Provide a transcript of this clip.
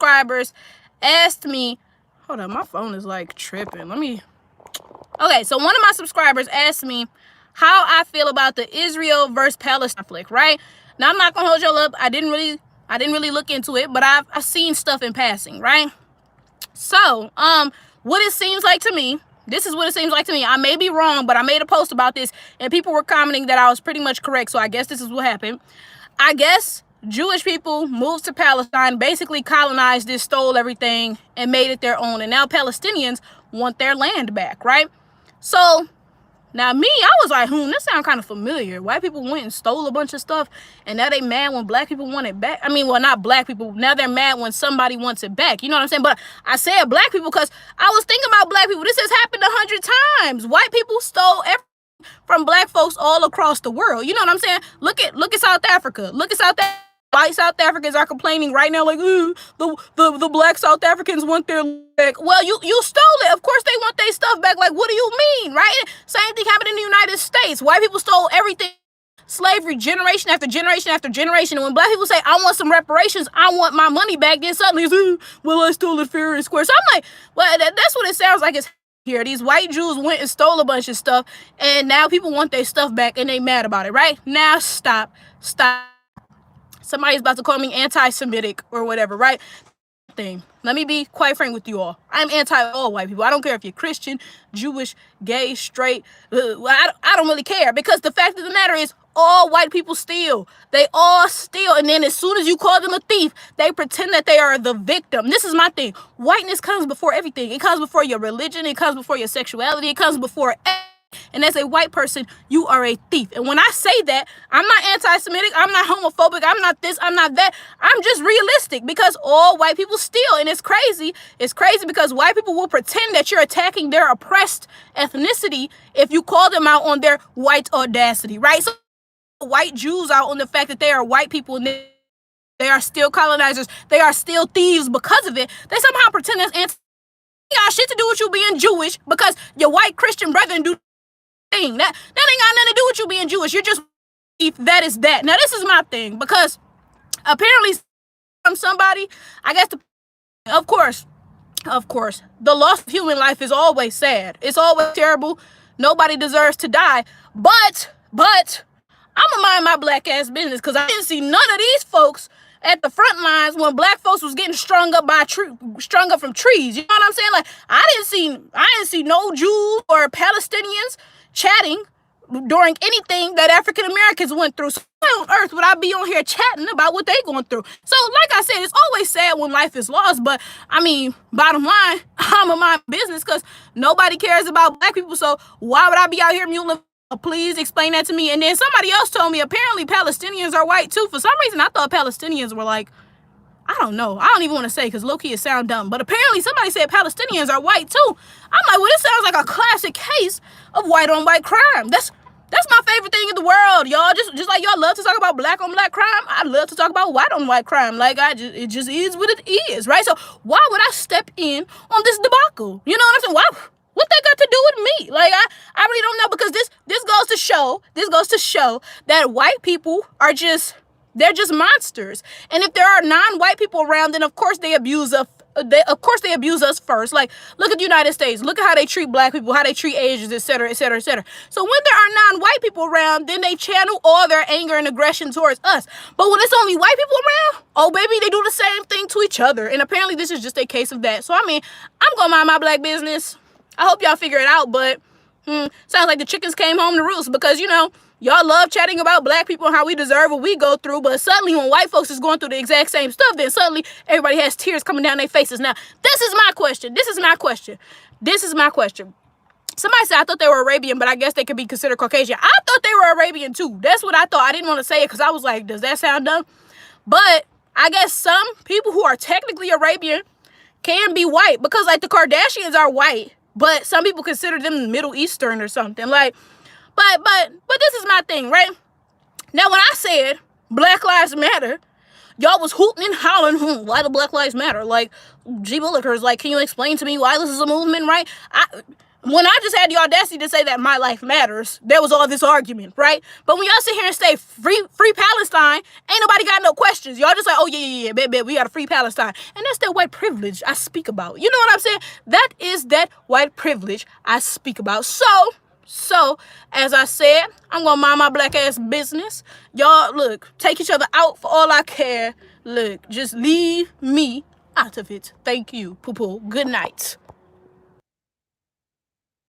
subscribers asked me, hold on, my phone is like tripping. Okay, so one of my subscribers asked me how I feel about the Israel versus Palestine conflict, right? Now, I'm not gonna hold y'all up. I didn't really look into it, but I've seen stuff in passing, right? So, what it seems like to me, this is what it seems like to me. I may be wrong, but I made a post about this, and people were commenting that I was pretty much correct, so I guess this is what happened. I guess Jewish people moved to Palestine, basically colonized it, stole everything, and made it their own, and now Palestinians want their land back, right? So, now me, I was like, that sounds kind of familiar. White people went and stole a bunch of stuff, and now they mad when black people want it back. I mean, well, not black people. Now they're mad when somebody wants it back. You know what I'm saying? But I said black people because I was thinking about black people. This has happened 100 times. White people stole everything from black folks all across the world. You know what I'm saying? Look at South Africa. Look at South Africa. White South Africans are complaining right now, like, the black South Africans want their back. Well, you stole it. Of course they want their stuff back. Like, what do you mean, right? Same thing happened in the United States. White people stole everything. Slavery, generation after generation after generation. And when black people say, I want some reparations, I want my money back, then suddenly it's, well, I stole it fair and square. So I'm like, well, that's what it sounds like it's here. These white Jews went and stole a bunch of stuff, and now people want their stuff back, and they mad about it, right? Now, stop. Somebody's about to call me anti-Semitic or whatever, right? Let me be quite frank with you all. I'm anti all white people. I don't care if you're Christian, Jewish, gay, straight. I don't really care, because the fact of the matter is all white people steal. They all steal, and then as soon as you call them a thief, they pretend that they are the victim. This is my thing. Whiteness comes before everything. It comes before your religion. It comes before your sexuality. It comes before everything. And as a white person, you are a thief. And when I say that, I'm not anti-Semitic, I'm not homophobic, I'm not this, I'm not that. I'm just realistic, because all white people steal. And it's crazy. It's crazy because white people will pretend that you're attacking their oppressed ethnicity if you call them out on their white audacity, right? So white Jews out on the fact that they are white people and they are still colonizers, they are still thieves because of it. They somehow pretend that's anti. Got shit to do with you being Jewish, because your white Christian brethren do thing. That ain't got nothing to do with you being Jewish. You're just, that is that. Now, this is my thing, because apparently from somebody, I guess, of course, the loss of human life is always sad. It's always terrible. Nobody deserves to die. But I'm gonna mind my black ass business, because I didn't see none of these folks at the front lines when black folks was getting strung up from trees. You know what I'm saying? Like, I didn't see no Jews or Palestinians chatting during anything that African Americans went through. So why on earth would I be on here chatting about what they going through? So, like I said, it's always sad when life is lost, but I mean, bottom line, I'm a mind business, because nobody cares about black people. So why would I be out here muting? Please explain that to me. And then somebody else told me apparently Palestinians are white too. For some reason, I thought Palestinians were like, I don't know. I don't even want to say, because low-key it sound dumb. But apparently somebody said Palestinians are white too. I'm like, well, this sounds like a classic case of white-on-white crime. That's my favorite thing in the world, y'all. Just like y'all love to talk about black-on-black crime, I love to talk about white-on-white crime. Like, it just is what it is, right? So why would I step in on this debacle? You know what I'm saying? Why? What they got to do with me? Like, I really don't know, because this goes to show that white people are they're just monsters. And if there are non-white people around, then of course they abuse us. Of course they abuse us first. Like, look at the United States. Look at how they treat black people, how they treat Asians, etc., etc., etc. So when there are non-white people around, then they channel all their anger and aggression towards us. But when it's only white people around, oh baby, they do the same thing to each other. And apparently this is just a case of that. So I mean, I'm gonna mind my black business. I hope y'all figure it out, but sounds like the chickens came home to roost, because, you know, y'all love chatting about black people and how we deserve what we go through, but suddenly when white folks is going through the exact same stuff, then suddenly everybody has tears coming down their faces. Now, this is my question. Somebody said I thought they were Arabian, but I guess they could be considered Caucasian. I thought they were Arabian too. That's what I thought. I didn't want to say it because I was like, does that sound dumb? But I guess some people who are technically Arabian can be white, because like the Kardashians are white, but some people consider them Middle Eastern or something. Like, but this is my thing, right? Now, when I said Black Lives Matter, y'all was hooting and hollering, why do Black Lives Matter? Like, G. Willikers, like, can you explain to me why this is a movement, right? when I just had the audacity to say that my life matters, there was all this argument, right? But when y'all sit here and say free Palestine, ain't nobody got no questions. Y'all just like, oh yeah, bet, we got to free Palestine. And that's that white privilege I speak about. You know what I'm saying? That is that white privilege I speak about. So, as I said, I'm going to mind my black ass business. Y'all, look, take each other out for all I care. Look, just leave me out of it. Thank you, poo-poo. Good night.